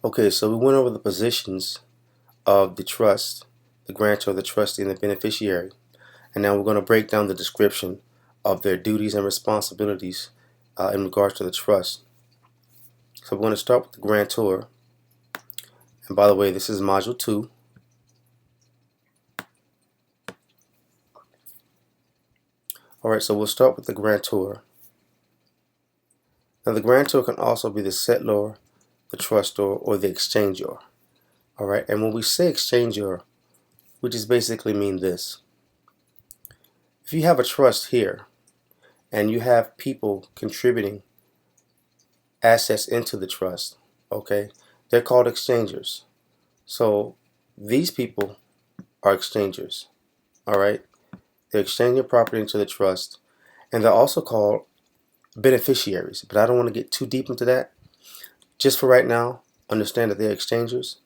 Okay, so we went over the positions of the trust, the grantor, the trustee, and the beneficiary. And now we're going to break down the description of their duties and responsibilities in regards to the trust. So we're going to start with the grantor. And by the way, this is Module 2. Alright, so we'll start with the grantor. Now the grantor can also be the settlor, the trustor, or the exchanger. Alright, and when we say exchanger, we just basically mean this. If you have a trust here, and you have people contributing assets into the trust, okay, they're called exchangers. So these people are exchangers, all right? They're exchanging property into the trust, and they're also called beneficiaries, but I don't want to get too deep into that. Just for right now, understand that they're exchangers.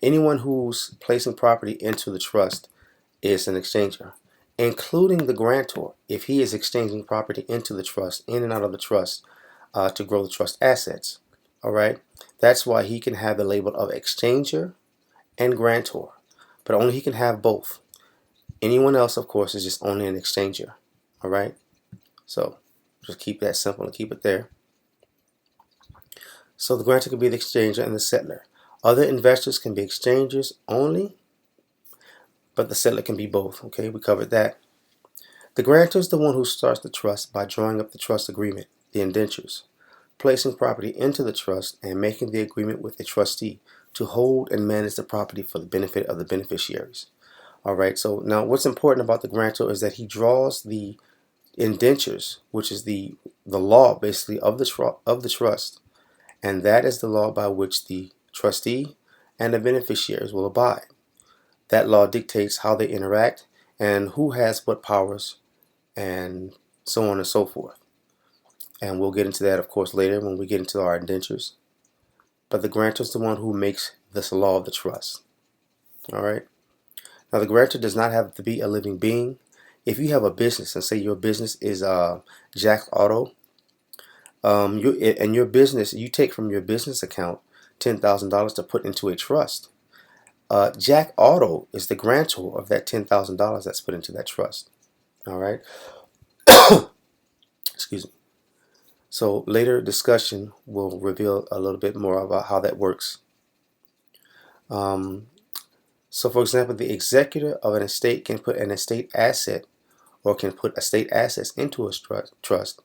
Anyone who's placing property into the trust is an exchanger, including the grantor, if he is exchanging property into the trust, in and out of the trust, to grow the trust assets. All right, that's why he can have the label of exchanger and grantor, but only he can have both. Anyone else, of course, is just only an exchanger. All right, so just keep that simple and keep it there. So the grantor can be the exchanger and the settlor. Other investors can be exchangers only, but the settlor can be both. Okay, we covered that. The grantor is the one who starts the trust by drawing up the trust agreement, the indentures, placing property into the trust, and making the agreement with the trustee to hold and manage the property for the benefit of the beneficiaries. All right, so now what's important about the grantor is that he draws the indentures, which is the law basically of the trust, and that is the law by which the trustee and the beneficiaries will abide. That law dictates how they interact and who has what powers and so on and so forth. And we'll get into that, of course, later when we get into our indentures. But the grantor is the one who makes this law of the trust. All right. Now, the grantor does not have to be a living being. If you have a business, and say your business is Jack Auto, and your business, you take from your business account $10,000 to put into a trust. Jack Auto is the grantor of that $10,000 that's put into that trust. All right. Excuse me. So later discussion will reveal a little bit more about how that works. So for example, the executor of an estate can put an estate asset or can put estate assets into a trust,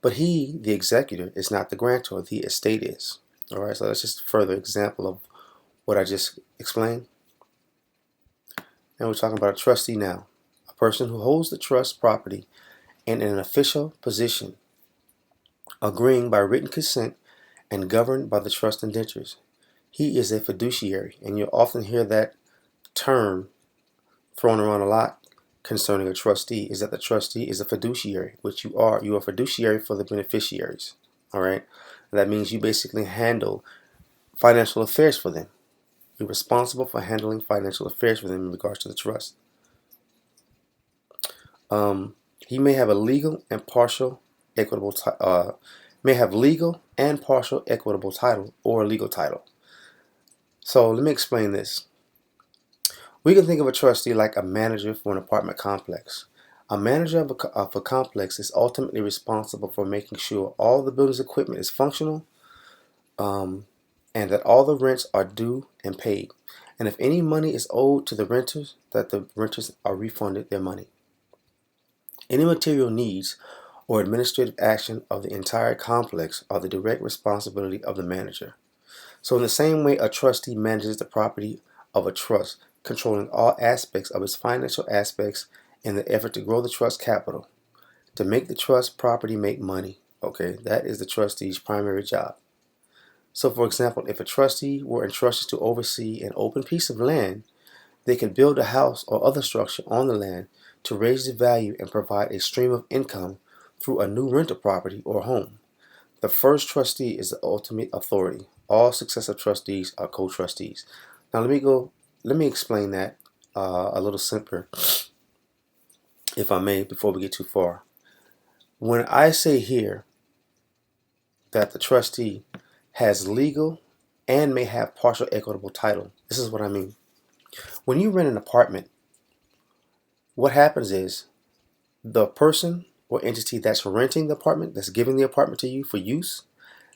but he, the executor, is not the grantor, the estate is. All right, so that's just a further example of what I just explained. And we're talking about a trustee now, a person who holds the trust property in an official position, agreeing by written consent and governed by the trust indentures. He is a fiduciary, and you'll often hear that term thrown around a lot concerning a trustee, is that the trustee is a fiduciary, which you are. You are a fiduciary for the beneficiaries. All right, that means you basically handle financial affairs for them. You're responsible for handling financial affairs for them in regards to the trust. He may have a legal and partial equitable title or a legal title. So let me explain this. We can think of a trustee like a manager for an apartment complex. A manager of a complex is ultimately responsible for making sure all the building's equipment is functional, and that all the rents are due and paid. And if any money is owed to the renters, that the renters are refunded their money. Any material needs or administrative action of the entire complex are the direct responsibility of the manager. So in the same way, a trustee manages the property of a trust, controlling all aspects of its financial aspects in the effort to grow the trust capital, to make the trust property make money. Okay, that is the trustee's primary job. So for example, if a trustee were entrusted to oversee an open piece of land, they could build a house or other structure on the land to raise the value and provide a stream of income through a new rental property or home. The first trustee is the ultimate authority. All successive trustees are co-trustees. Now let me explain that a little simpler, if I may, before we get too far. When I say here that the trustee has legal and may have partial equitable title. This is what I mean. When you rent an apartment, what happens is the person or entity that's renting the apartment, that's giving the apartment to you for use,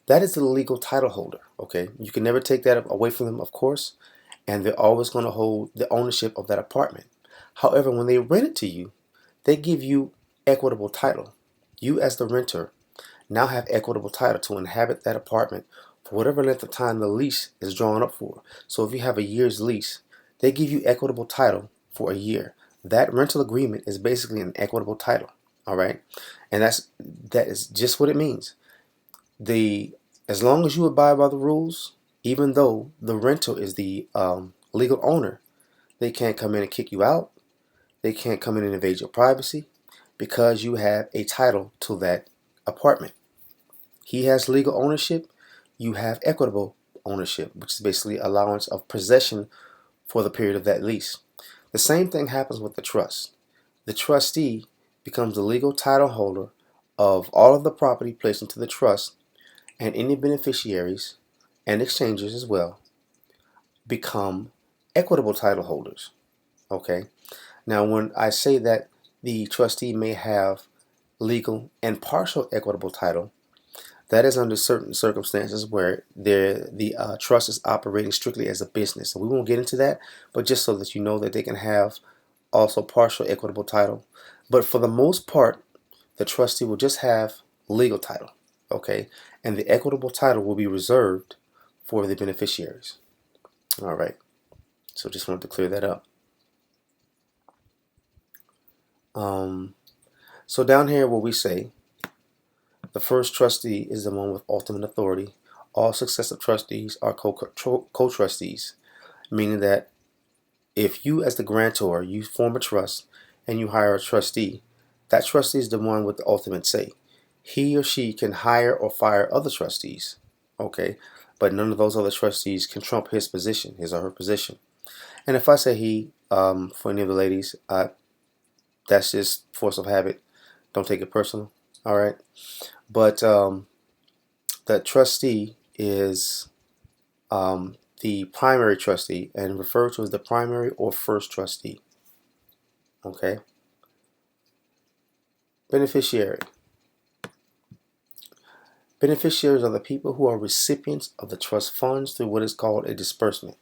that is the legal title holder. Okay, you can never take that away from them, of course, and they're always going to hold the ownership of that apartment. However, when they rent it to you, they give you equitable title. You, as the renter, now have equitable title to inhabit that apartment for whatever length of time the lease is drawn up for. So if you have a year's lease, they give you equitable title for a year. That rental agreement is basically an equitable title. All right, and that is just what it means. As long as you abide by the rules, even though the renter is the legal owner, they can't come in and kick you out. They can't come in and invade your privacy because you have a title to that apartment. He has legal ownership. You have equitable ownership, which is basically allowance of possession for the period of that lease. The same thing happens with the trust. The trustee becomes the legal title holder of all of the property placed into the trust, and any beneficiaries and exchangers as well become equitable title holders. Okay? Now, when I say that the trustee may have legal and partial equitable title, that is under certain circumstances where the trust is operating strictly as a business. So we won't get into that, but just so that you know that they can have also partial equitable title. But for the most part, the trustee will just have legal title, okay? And the equitable title will be reserved for the beneficiaries. All right. So just wanted to clear that up. So down here where we say the first trustee is the one with ultimate authority. All successive trustees are co-trustees, meaning that if you, as the grantor, you form a trust and you hire a trustee, that trustee is the one with the ultimate say. He or she can hire or fire other trustees, okay? But none of those other trustees can trump his position, his or her position. And if I say he, for any of the ladies, that's just force of habit. Don't take it personal, all right? But the trustee is the primary trustee and referred to as the primary or first trustee. Okay. Beneficiary. Beneficiaries are the people who are recipients of the trust funds through what is called a disbursement.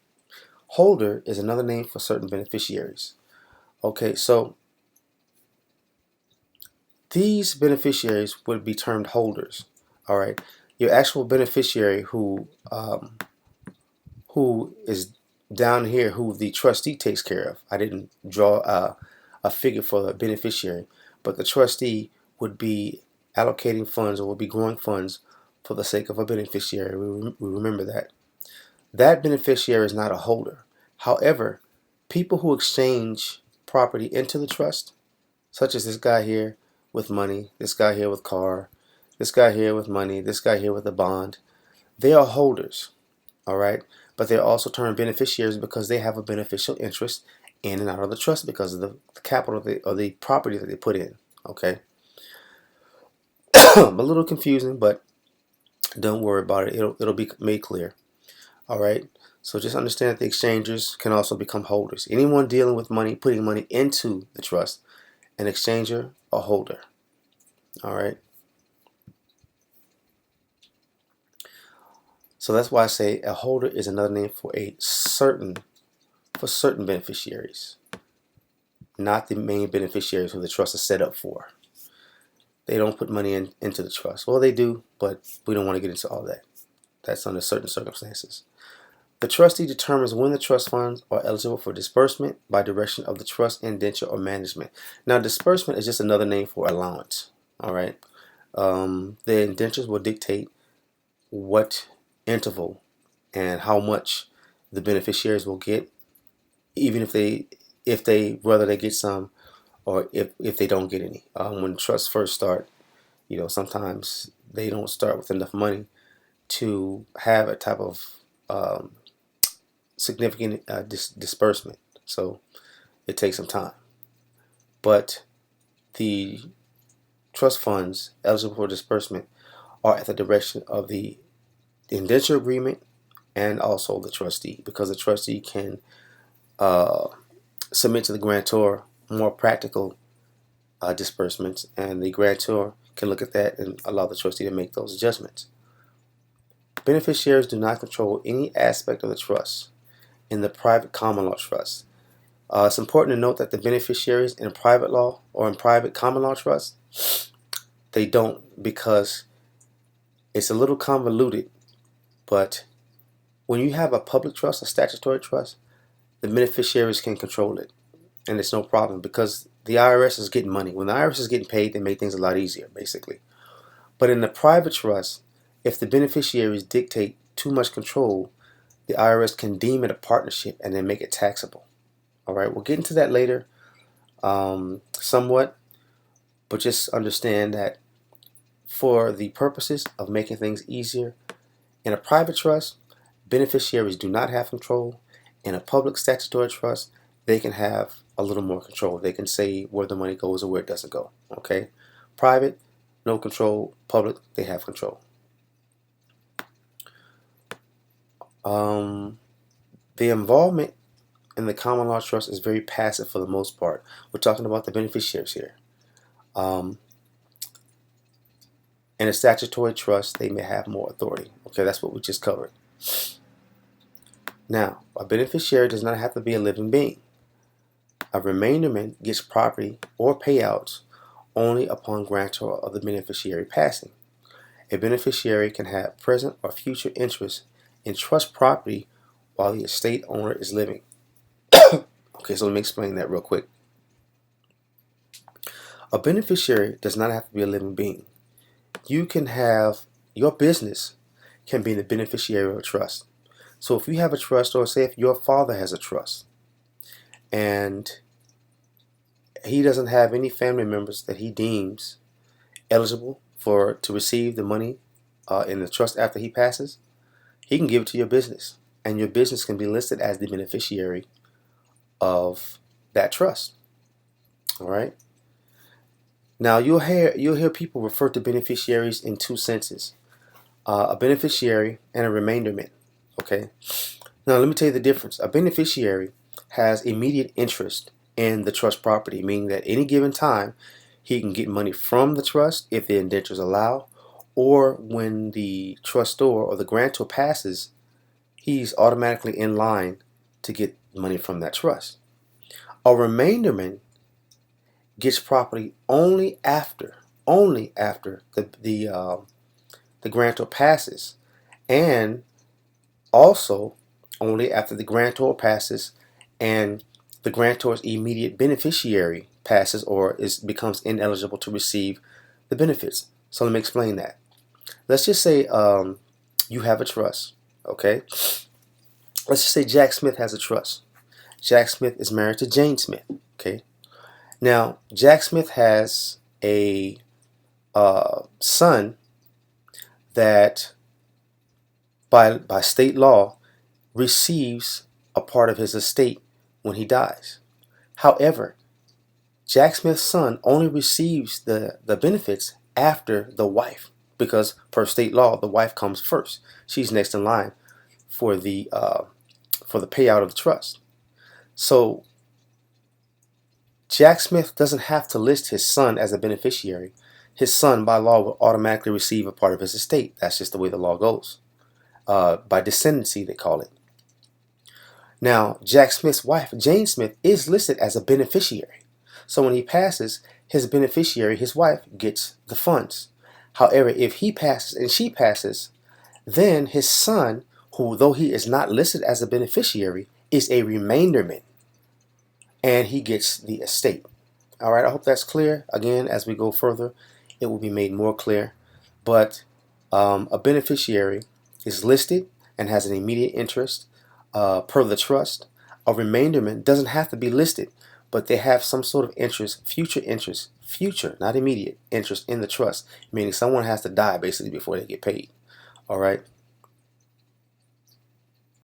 Holder is another name for certain beneficiaries. Okay, so these beneficiaries would be termed holders. All right, your actual beneficiary who is down here, who the trustee takes care of. I didn't draw a figure for the beneficiary, but the trustee would be allocating funds or would be growing funds for the sake of a beneficiary. We remember that. That beneficiary is not a holder. However, people who exchange property into the trust, such as this guy here with money, this guy here with car, this guy here with money, this guy here with a bond, they are holders, all right? But they're also termed beneficiaries because they have a beneficial interest in and out of the trust because of the capital or the property that they put in, okay? A little confusing, but don't worry about it. It'll be made clear, all right? So just understand that the exchangers can also become holders. Anyone dealing with money, putting money into the trust, an exchanger, a holder, all right? So that's why I say a holder is another name for certain beneficiaries, not the main beneficiaries who the trust is set up for. They don't put money into the trust. Well, they do, but we don't want to get into all that. That's under certain circumstances. The trustee determines when the trust funds are eligible for disbursement by direction of the trust indenture or management. Now, disbursement is just another name for allowance. All right. The indentures will dictate what interval and how much the beneficiaries will get, even if they whether they get some or if they don't get any. When trusts first start, sometimes they don't start with enough money to have a type of significant disbursement. So it takes some time. But the trust funds eligible for disbursement are at the direction of the indenture agreement and also the trustee, because the trustee can uh, submit to the grantor more practical disbursements, and the grantor can look at that and allow the trustee to make those adjustments. Beneficiaries do not control any aspect of the trust in the private common law trust. It's important to note that the beneficiaries in private law or in private common law trust, they don't, because it's a little convoluted. But when you have a public trust, a statutory trust, the beneficiaries can control it, and it's no problem because the IRS is getting money. When the IRS is getting paid, they make things a lot easier, basically. But in the private trust, if the beneficiaries dictate too much control, the IRS can deem it a partnership and then make it taxable. All right, we'll get into that later somewhat, but just understand that for the purposes of making things easier, in a private trust, beneficiaries do not have control. In a public statutory trust, they can have a little more control. They can say where the money goes or where it doesn't go. Okay, private, no control. Public, they have control. The involvement in the common law trust is very passive for the most part. We're talking about the beneficiaries here. In a statutory trust, they may have more authority. Okay, that's what we just covered. Now, a beneficiary does not have to be a living being. A remainderment gets property or payouts only upon grantor of the beneficiary passing. A beneficiary can have present or future interest in trust property while the estate owner is living. Okay, so let me explain that real quick. A beneficiary does not have to be a living being. You can have, your business can be the beneficiary of a trust. So if you have a trust, or say if your father has a trust, and he doesn't have any family members that he deems eligible to receive the money in the trust after he passes, he can give it to your business, and your business can be listed as the beneficiary of that trust. All right. Now you'll hear people refer to beneficiaries in two senses: a beneficiary and a remainderment. Okay. Now let me tell you the difference. A beneficiary has immediate interest in the trust property, meaning that any given time he can get money from the trust if the indentures allow, or when the trustor or the grantor passes, he's automatically in line to get money from that trust. A remainderment gets property only after the grantor passes, and also only after the grantor passes and the grantor's immediate beneficiary passes or becomes ineligible to receive the benefits. So let me explain that. Let's just say you have a trust. Okay, let's just say Jack Smith has a trust. Jack Smith is married to Jane Smith. Okay, now Jack Smith has a son that by state law receives a part of his estate when he dies. However, Jack Smith's son only receives the benefits after the wife, because per state law the wife comes first. She's next in line for the payout of the trust. So Jack Smith doesn't have to list his son as a beneficiary. His son by law will automatically receive a part of his estate. That's just the way the law goes. By descendancy, they call it. Now, Jack Smith's wife, Jane Smith, is listed as a beneficiary. So when he passes, his beneficiary, his wife, gets the funds. However, if he passes and she passes, then his son, who though he is not listed as a beneficiary, is a remainderment, and he gets the estate. All right, I hope that's clear. Again, as we go further, it will be made more clear. But a beneficiary is listed and has an immediate interest per the trust. A remainderment doesn't have to be listed, but they have some sort of interest, future, not immediate interest in the trust, meaning someone has to die basically before they get paid. All right.